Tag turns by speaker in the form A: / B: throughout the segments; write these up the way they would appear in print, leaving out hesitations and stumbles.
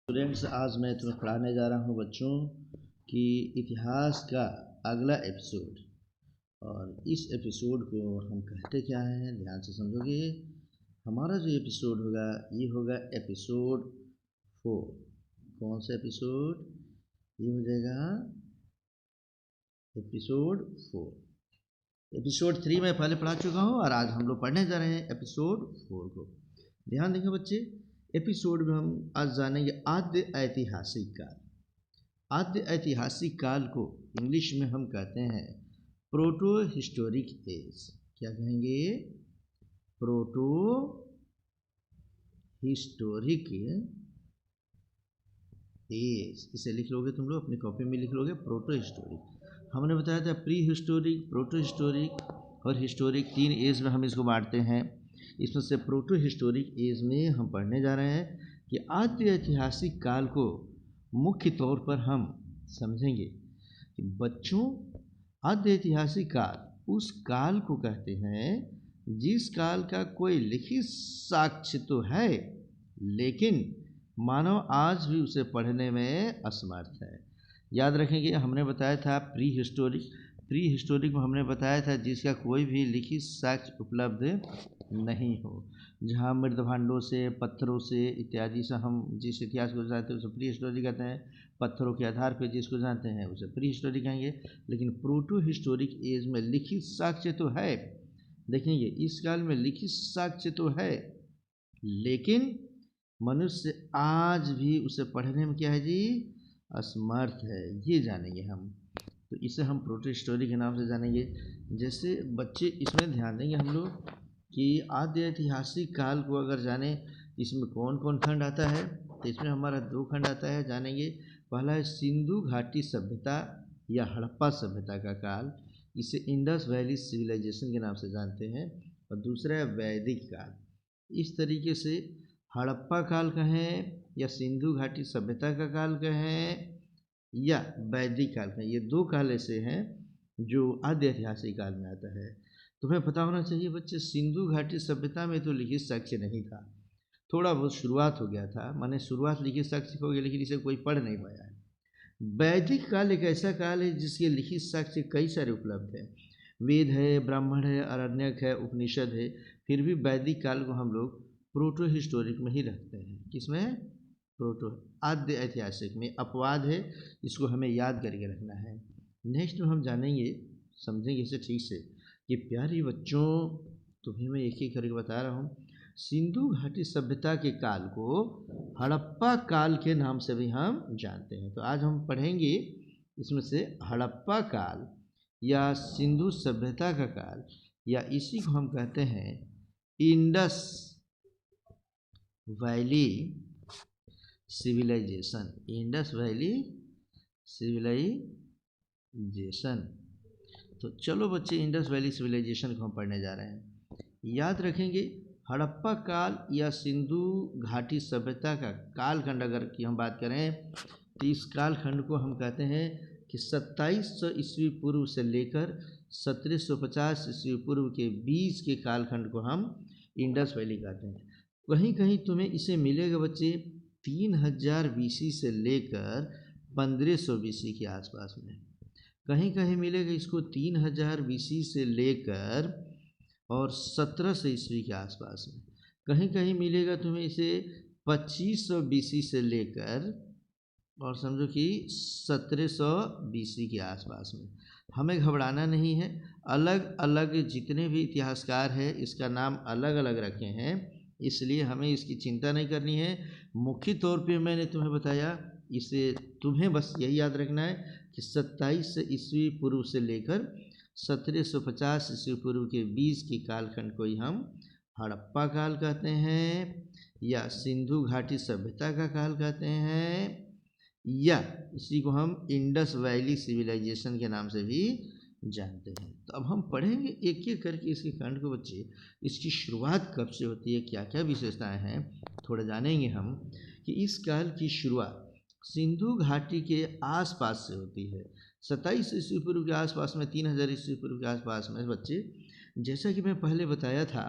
A: Students, आज मैं तुम्हें पढ़ाने जा रहा हूँ बच्चों कि इतिहास का अगला एपिसोड। और इस एपिसोड को हम कहते क्या हैं, ध्यान से समझोगे। हमारा जो एपिसोड होगा ये होगा एपिसोड 4। कौन सा एपिसोड? ये हो जाएगा एपिसोड 4। एपिसोड 3 मैं पहले पढ़ा चुका हूँ और आज हम लोग पढ़ने जा रहे हैं एपिसोड 4 को। ध्यान देंगे बच्चे, एपिसोड में हम आज जानेंगे आद्य ऐतिहासिक काल। आद्य ऐतिहासिक काल को इंग्लिश में हम कहते हैं प्रोटो हिस्टोरिक एज। क्या कहेंगे? Proto historic age. इसे लिख लोगे तुम लोग, अपनी कॉपी में लिख लोगे प्रोटो हिस्टोरिक। हमने बताया था प्री हिस्टोरिक, प्रोटो हिस्टोरिक और हिस्टोरिक, 3 एज में हम इसको बांटते हैं। इसमें से प्रोटो हिस्टोरिक एज में हम पढ़ने जा रहे हैं कि आद्य ऐतिहासिक काल को मुख्य तौर पर हम समझेंगे कि बच्चों, आद्य ऐतिहासिक काल उस काल को कहते हैं जिस काल का कोई लिखित साक्ष्य तो है लेकिन मानव आज भी उसे पढ़ने में असमर्थ है। याद रखेंगे, हमने बताया था प्री हिस्टोरिक। प्री हिस्टोरिक में हमने बताया था जिसका कोई भी लिखित साक्ष्य उपलब्ध नहीं हो, जहाँ मृदभांडों से, पत्थरों से इत्यादि से हम जिस इतिहास को जानते हैं उसे प्री हिस्टोरिक कहते हैं। पत्थरों के आधार पर जिसको जानते हैं उसे प्री हिस्टोरिक कहेंगे। लेकिन प्रोटो हिस्टोरिक एज में लिखित साक्ष्य तो है, देखेंगे इस काल में लिखित साक्ष्य तो है लेकिन मनुष्य आज भी उसे पढ़ने में क्या है जी, असमर्थ है। ये जानेंगे हम, तो इसे हम प्रोटो हिस्टोरिक के नाम से जानेंगे। जैसे बच्चे इसमें ध्यान देंगे हम लोग कि आद्य ऐतिहासिक काल को अगर जाने इसमें कौन कौन खंड आता है, तो इसमें हमारा 2 खंड आता है, जानेंगे। पहला है सिंधु घाटी सभ्यता या हड़प्पा सभ्यता का काल, इसे इंडस वैली सिविलाइजेशन के नाम से जानते हैं। और दूसरा है वैदिक काल। इस तरीके से हड़प्पा काल कहें या सिंधु घाटी सभ्यता का काल कहें या वैदिक काल कहें, ये 2 काल ऐसे हैं जो आद्य ऐतिहासिक काल में आता है। तुम्हें पता होना चाहिए बच्चे, सिंधु घाटी सभ्यता में तो लिखित साक्ष्य नहीं था, थोड़ा बहुत शुरुआत हो गया था, माने शुरुआत लिखित साक्ष्य हो गया लेकिन इसे कोई पढ़ नहीं पाया है। वैदिक काल एक ऐसा काल है जिसके लिखित साक्ष्य कई सारे उपलब्ध हैं। वेद है, ब्राह्मण है, आरण्यक है, उपनिषद है। फिर भी वैदिक काल को हम लोग प्रोटो हिस्टोरिक में ही रखते हैं। किसमें? प्रोटो। आद्य ऐतिहासिक में अपवाद है, इसको हमें याद करके रखना है। नेक्स्ट में हम जानेंगे, समझेंगे इसे ठीक से कि प्यारे बच्चों, तुम्हें मैं एक एक करके बता रहा हूँ। सिंधु घाटी सभ्यता के काल को हड़प्पा काल के नाम से भी हम जानते हैं। तो आज हम पढ़ेंगे इसमें से हड़प्पा काल या सिंधु सभ्यता का काल, या इसी को हम कहते हैं Indus Valley Civilisation. Indus Valley Civilisation. तो चलो बच्चे, इंडस वैली सिविलाइजेशन को हम पढ़ने जा रहे हैं। याद रखेंगे, हड़प्पा काल या सिंधु घाटी सभ्यता का कालखंड अगर की हम बात करें तो इस कालखंड को हम कहते हैं कि 2700 ईस्वी पूर्व से लेकर 1750 ईस्वी पूर्व के बीच के कालखंड को हम इंडस वैली कहते हैं। कहीं कहीं तुम्हें इसे मिलेगा बच्चे 3000 बीसी से लेकर 1500 बीसी के आसपास में। कहीं कहीं मिलेगा इसको 3000 बीसी से लेकर और 1700 ईस्वी के आसपास में। कहीं कहीं मिलेगा तुम्हें इसे 2500 बीसी से लेकर और समझो कि 1700 बीसी के आसपास में। हमें घबराना नहीं है, अलग अलग जितने भी इतिहासकार हैं इसका नाम अलग अलग रखे हैं, इसलिए हमें इसकी चिंता नहीं करनी है। मुख्य तौर पे मैंने तुम्हें बताया, इसे तुम्हें बस यही याद रखना है कि 27 ईस्वी पूर्व से लेकर 1750 ईस्वी पूर्व के बीच के कालखंड को ही हम हड़प्पा काल कहते हैं या सिंधु घाटी सभ्यता का काल कहते हैं, या इसी को हम इंडस वैली सिविलाइजेशन के नाम से भी जानते हैं। तो अब हम पढ़ेंगे एक एक करके इसके खंड को बच्चे। इसकी शुरुआत कब से होती है, क्या क्या विशेषताएं हैं, थोड़ा जानेंगे हम कि इस काल की शुरुआत सिंधु घाटी के आसपास से होती है। 27 ईस्वी पूर्व के आसपास में, 3000 ईस्वी पूर्व के आसपास में बच्चे। जैसा कि मैं पहले बताया था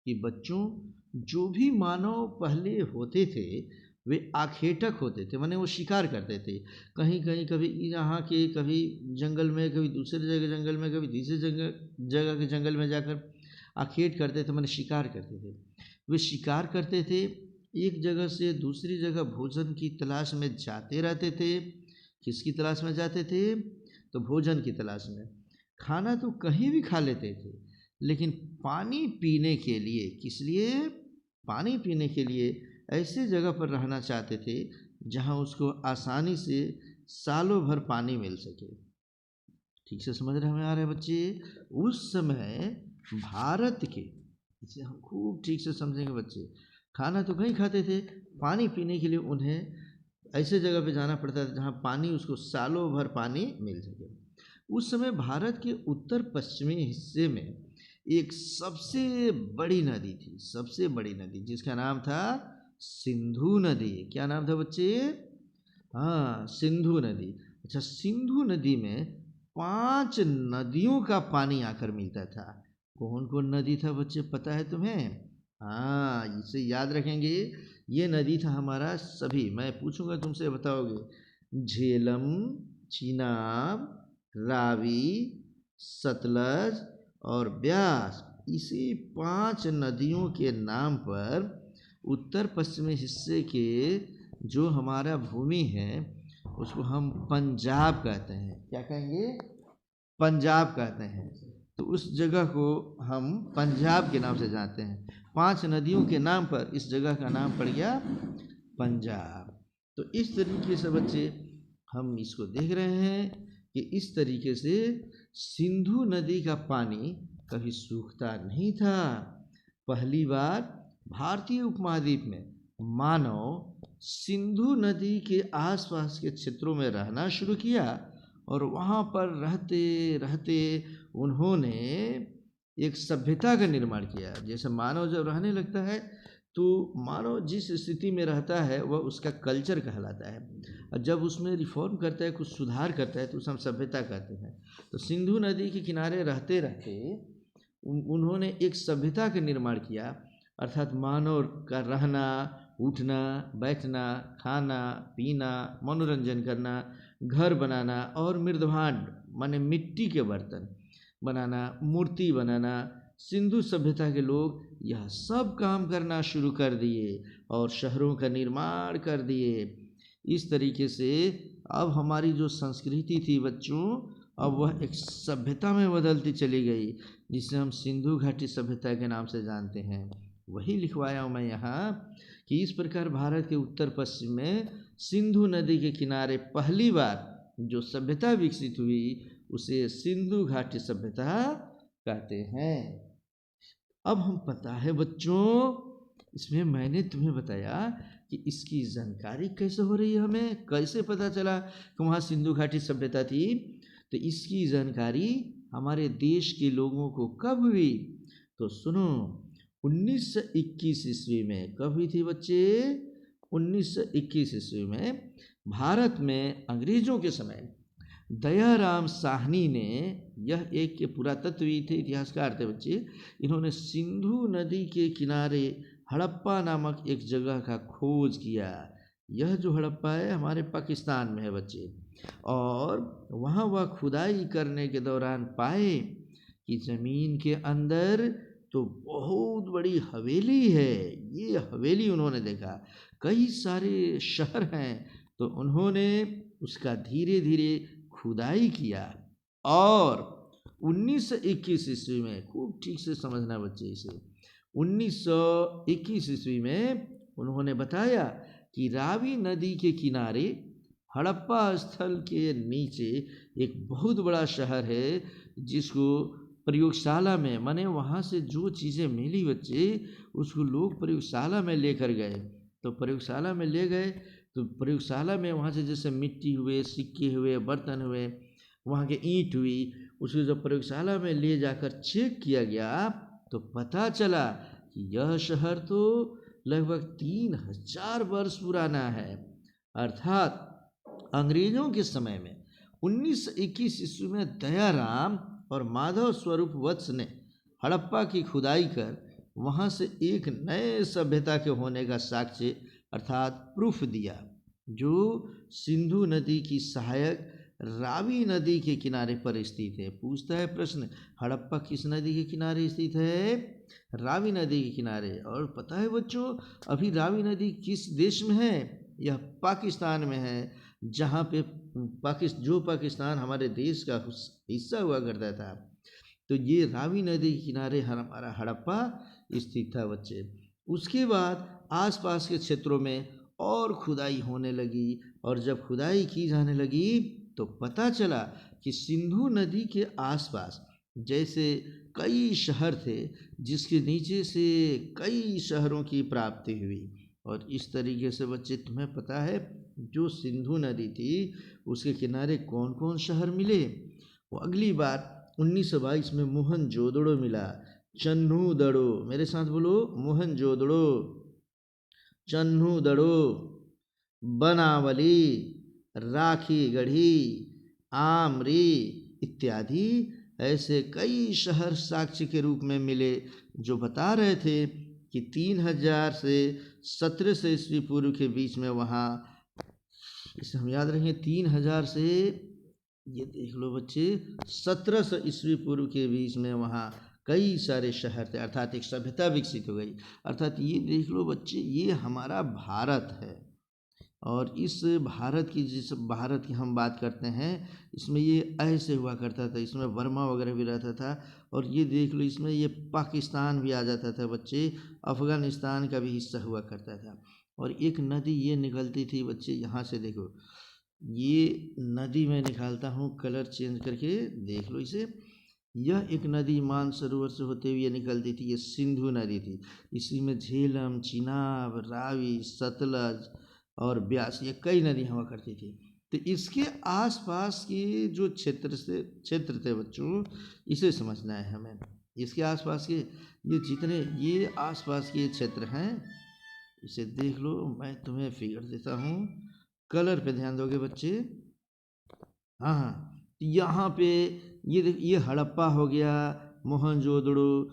A: कि बच्चों, जो भी मानव पहले होते थे वे आखेटक होते थे, माने वो शिकार करते थे। कहीं कहीं कभी यहाँ के, कभी जंगल में, कभी दूसरे जगह जंगल में, कभी तीसरे जगह के जंगल में जाकर आखेट करते थे, माने शिकार करते थे। वे शिकार करते थे, एक जगह से दूसरी जगह भोजन की तलाश में जाते रहते थे। किसकी तलाश में जाते थे? तो भोजन की तलाश में। खाना तो कहीं भी खा लेते थे, लेकिन पानी पीने के लिए, किस लिए? पानी पीने के लिए ऐसे जगह पर रहना चाहते थे जहाँ उसको आसानी से सालों भर पानी मिल सके। ठीक से समझ रहे में आ रहे हैं बच्चे? उस समय भारत के, इसे हम खूब ठीक से समझेंगे बच्चे, खाना तो कहीं खाते थे, पानी पीने के लिए उन्हें ऐसे जगह पे जाना पड़ता था जहाँ पानी, उसको सालों भर पानी मिल सके। उस समय भारत के उत्तर पश्चिमी हिस्से में एक सबसे बड़ी नदी थी, सबसे बड़ी नदी, जिसका नाम था सिंधु नदी। क्या नाम था बच्चे? हाँ, सिंधु नदी। अच्छा, सिंधु नदी में 5 नदियों का पानी आकर मिलता था। कौन कौन नदी था बच्चे, पता है तुम्हें? हाँ, इसे याद रखेंगे। ये नदी था हमारा, सभी, मैं पूछूंगा तुमसे बताओगे। झेलम, चीनाब, रावी, सतलज और ब्यास। इसी 5 नदियों के नाम पर उत्तर पश्चिमी हिस्से के जो हमारा भूमि है उसको हम पंजाब कहते हैं। क्या कहेंगे? पंजाब कहते हैं। तो उस जगह को हम पंजाब के नाम से जानते हैं। 5 नदियों के नाम पर इस जगह का नाम पड़ गया पंजाब। तो इस तरीके से बच्चे हम इसको देख रहे हैं कि इस तरीके से सिंधु नदी का पानी कभी सूखता नहीं था। पहली बार भारतीय उपमहाद्वीप में मानव सिंधु नदी के आसपास के क्षेत्रों में रहना शुरू किया और वहाँ पर रहते रहते उन्होंने एक सभ्यता का निर्माण किया। जैसे मानव जब रहने लगता है तो मानव जिस स्थिति में रहता है वह उसका कल्चर कहलाता है, और जब उसमें रिफॉर्म करता है, कुछ सुधार करता है, तो उसे हम सभ्यता कहते हैं। तो सिंधु नदी के किनारे रहते रहते उन्होंने एक सभ्यता का निर्माण किया, अर्थात मानव का रहना, उठना, बैठना, खाना, पीना, मनोरंजन करना, घर बनाना और मृदभांड माने मिट्टी के बर्तन बनाना, मूर्ति बनाना, सिंधु सभ्यता के लोग यह सब काम करना शुरू कर दिए और शहरों का निर्माण कर दिए। इस तरीके से अब हमारी जो संस्कृति थी बच्चों, अब वह एक सभ्यता में बदलती चली गई, जिसे हम सिंधु घाटी सभ्यता के नाम से जानते हैं। वही लिखवाया हूँ मैं यहाँ कि इस प्रकार भारत के उत्तर पश्चिम में सिंधु नदी के किनारे पहली बार जो सभ्यता विकसित हुई उसे सिंधु घाटी सभ्यता कहते हैं। अब हम पता है बच्चों, इसमें मैंने तुम्हें बताया कि इसकी जानकारी कैसे हो रही है, हमें कैसे पता चला कि वहाँ सिंधु घाटी सभ्यता थी। तो इसकी जानकारी हमारे देश के लोगों को कब हुई? तो सुनो, 1921 ईस्वी में। कब हुई थी बच्चे? 1921 ईस्वी में भारत में अंग्रेजों के समय दयाराम साहनी ने, यह एक के पुरातत्वविद थे, इतिहासकार थे बच्चे, इन्होंने सिंधु नदी के किनारे हड़प्पा नामक एक जगह का खोज किया। यह जो हड़प्पा है हमारे पाकिस्तान में है बच्चे, और वहाँ वह खुदाई करने के दौरान पाए कि ज़मीन के अंदर तो बहुत बड़ी हवेली है। ये हवेली उन्होंने देखा, कई सारे शहर हैं, तो उन्होंने उसका धीरे धीरे खुदाई किया और 1921 ईस्वी में, खूब ठीक से समझना बच्चे इसे, 1921 ईस्वी में उन्होंने बताया कि रावी नदी के किनारे हड़प्पा स्थल के नीचे एक बहुत बड़ा शहर है, जिसको प्रयोगशाला में, माने वहाँ से जो चीज़ें मिली बच्चे उसको लोग प्रयोगशाला में लेकर गए। तो प्रयोगशाला में ले गए तो प्रयोगशाला में वहाँ से जैसे मिट्टी हुए, सिक्के हुए, बर्तन हुए, वहाँ के ईंट हुई, उसको जब प्रयोगशाला में ले जाकर चेक किया गया तो पता चला कि यह शहर तो लगभग 3000 वर्ष पुराना है। अर्थात अंग्रेजों के समय में 1921 ईस्वी में दयाराम और माधव स्वरूप वत्स ने हड़प्पा की खुदाई कर वहाँ से एक नए सभ्यता के होने का साक्ष्य अर्थात प्रूफ दिया, जो सिंधु नदी की सहायक रावी नदी के किनारे पर स्थित है। पूछता है प्रश्न, हड़प्पा किस नदी के किनारे स्थित है? रावी नदी के किनारे। और पता है बच्चों, अभी रावी नदी किस देश में है? यह पाकिस्तान में है, जहाँ पे पाकिस्तान हमारे देश का हिस्सा हुआ करता था। तो ये रावी नदी के किनारे हमारा हड़प्पा स्थित था बच्चे। उसके बाद आसपास के क्षेत्रों में और खुदाई होने लगी, और जब खुदाई की जाने लगी तो पता चला कि सिंधु नदी के आसपास जैसे कई शहर थे, जिसके नीचे से कई शहरों की प्राप्ति हुई। और इस तरीके से बच्चे तुम्हें पता है, जो सिंधु नदी थी उसके किनारे कौन कौन शहर मिले? वो अगली बार 1922 में मोहनजोदड़ो मिला, चन्नूदड़ो, मेरे साथ बोलो, मोहनजोदड़ो, चन्नूदड़ो, बनावली, राखीगढ़ी, आमरी इत्यादि ऐसे कई शहर साक्ष्य के रूप में मिले, जो बता रहे थे कि 3000 से 1700 ईस्वी पूर्व के बीच में वहाँ, इसे हम याद रखें, 3000 से, ये देख लो बच्चे, 1700 ईस्वी पूर्व के बीच में वहाँ कई सारे शहर थे, अर्थात एक सभ्यता विकसित हो गई। अर्थात ये देख लो बच्चे, ये हमारा भारत है, और इस भारत की, जिस भारत की हम बात करते हैं, इसमें ये ऐसे हुआ करता था, इसमें वर्मा वगैरह भी रहता था। और ये देख लो, इसमें ये पाकिस्तान भी आ जाता था बच्चे, अफ़गानिस्तान का भी हिस्सा हुआ करता था। और एक नदी ये निकलती थी बच्चे, यहाँ से देखो, ये नदी मैं निकालता हूँ कलर चेंज करके, देख लो इसे। यह एक नदी मानसरोवर से होते हुए निकलती थी, ये सिंधु नदी थी। इसी में झेलम, चिनाब, रावी, सतलज और ब्यास, ये कई नदियाँ हुआ करती थी। तो इसके आसपास के जो क्षेत्र थे बच्चों, इसे समझना है हमें। इसके आसपास के ये जितने ये आसपास के क्षेत्र हैं, इसे देख लो, मैं तुम्हें फिगर देता हूँ, कलर पे ध्यान दोगे बच्चे। हाँ, यहाँ पे ये हड़प्पा हो गया, मोहनजोदड़ो,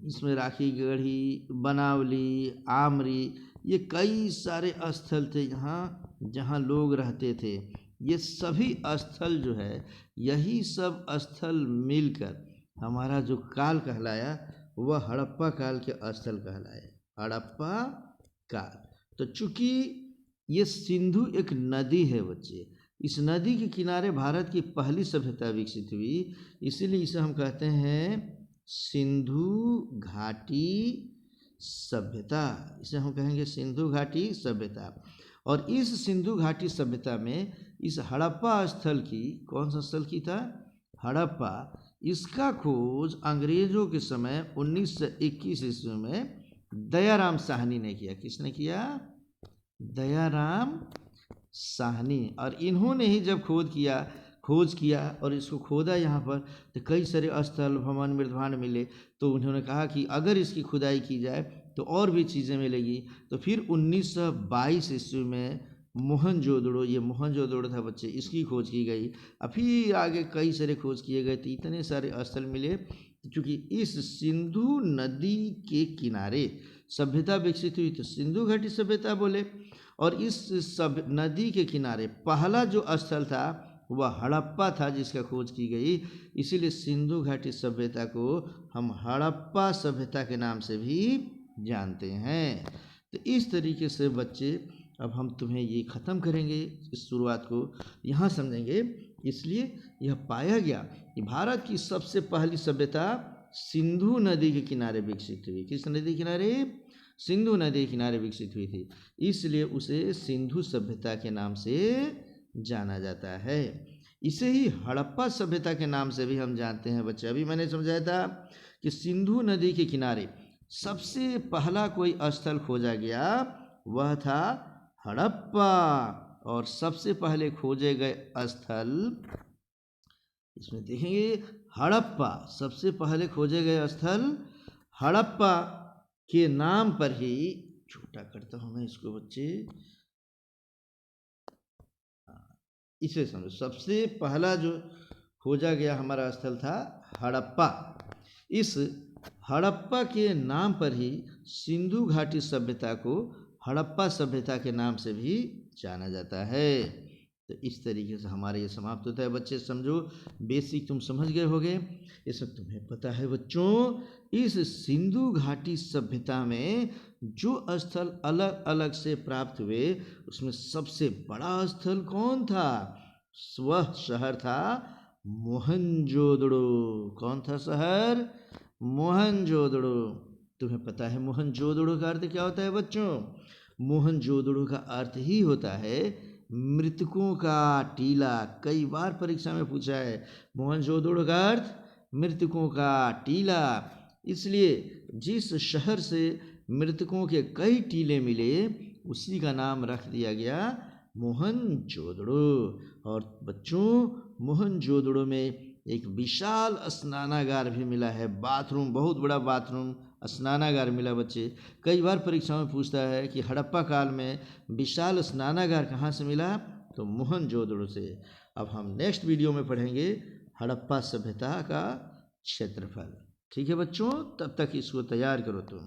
A: इसमें राखीगढ़ी, बनावली, आमरी, ये कई सारे स्थल थे यहाँ जहाँ लोग रहते थे। ये सभी स्थल जो है, यही सब स्थल मिलकर हमारा जो काल कहलाया, वह हड़प्पा काल के स्थल कहलाए, हड़प्पा काल। तो चूँकि ये सिंधु एक नदी है बच्चे, इस नदी के किनारे भारत की पहली सभ्यता विकसित हुई, इसीलिए इसे हम कहते हैं सिंधु घाटी सभ्यता। इसे हम कहेंगे सिंधु घाटी सभ्यता। और इस सिंधु घाटी सभ्यता में इस हड़प्पा स्थल की, कौन सा स्थल की था? हड़प्पा। इसका खोज अंग्रेजों के समय 1921 ईस्वी में दयाराम साहनी ने किया। किसने किया? दयाराम साहनी। और इन्होंने ही जब खोज किया और इसको खोदा यहाँ पर, तो कई सारे स्थल, भवन, मृदभांड मिले। तो उन्होंने कहा कि अगर इसकी खुदाई की जाए तो और भी चीज़ें मिलेगी। तो फिर 1922 ईस्वी में मोहनजोदड़ो, ये मोहनजोदड़ो था बच्चे, इसकी खोज की गई। और फिर आगे कई सारे खोज किए गए, तो इतने सारे स्थल मिले। क्योंकि इस सिंधु नदी के किनारे सभ्यता विकसित हुई, तो सिंधु घाटी सभ्यता बोले। और इस सब नदी के किनारे पहला जो स्थल था वह हड़प्पा था, जिसका खोज की गई। इसीलिए सिंधु घाटी सभ्यता को हम हड़प्पा सभ्यता के नाम से भी जानते हैं। तो इस तरीके से बच्चे, अब हम तुम्हें ये ख़त्म करेंगे, इस शुरुआत को यहाँ समझेंगे। इसलिए यह पाया गया कि भारत की सबसे पहली सभ्यता सिंधु नदी के किनारे विकसित हुई। किस नदी के किनारे? सिंधु नदी के किनारे विकसित हुई थी, इसलिए उसे सिंधु सभ्यता के नाम से जाना जाता है। इसे ही हड़प्पा सभ्यता के नाम से भी हम जानते हैं बच्चे। अभी मैंने समझाया था कि सिंधु नदी के किनारे सबसे पहला कोई स्थल खोजा गया, वह था हड़प्पा। और सबसे पहले खोजे गए स्थल, इसमें देखेंगे हड़प्पा, सबसे पहले खोजे गए स्थल हड़प्पा के नाम पर ही, छोटा करता हूँ मैं इसको बच्चे, इसे समझो, सबसे पहला जो खोजा गया हमारा स्थल था हड़प्पा। इस हड़प्पा के नाम पर ही सिंधु घाटी सभ्यता को हड़प्पा सभ्यता के नाम से भी जाना जाता है। तो इस तरीके से हमारा ये समाप्त होता है। बच्चे समझो, बेसिक तुम समझ गए होगे। इसमें तुम्हें पता है बच्चों, इस सिंधु घाटी सभ्यता में जो स्थल अलग अलग से प्राप्त हुए, उसमें सबसे बड़ा स्थल कौन था? वह शहर था मोहनजोदड़ो। कौन था शहर? मोहनजोदड़ो। तुम्हें पता है मोहनजोदड़ो का अर्थ क्या होता है बच्चों? मोहनजोदड़ो का अर्थ ही होता है मृतकों का टीला। कई बार परीक्षा में पूछा है मोहनजोदड़ो का अर्थ मृतकों का टीला। इसलिए जिस शहर से मृतकों के कई टीले मिले, उसी का नाम रख दिया गया मोहनजोदड़ो। और बच्चों, मोहनजोदड़ो में एक विशाल स्नानागार भी मिला है। बाथरूम, बहुत बड़ा बाथरूम, स्नानागार मिला। बच्चे कई बार परीक्षा में पूछता है कि हड़प्पा काल में विशाल स्नानागार कहाँ से मिला? तो मोहनजोदड़ो से। अब हम नेक्स्ट वीडियो में पढ़ेंगे हड़प्पा सभ्यता का क्षेत्रफल। ठीक है बच्चों, तब तक इसको तैयार करो तुम।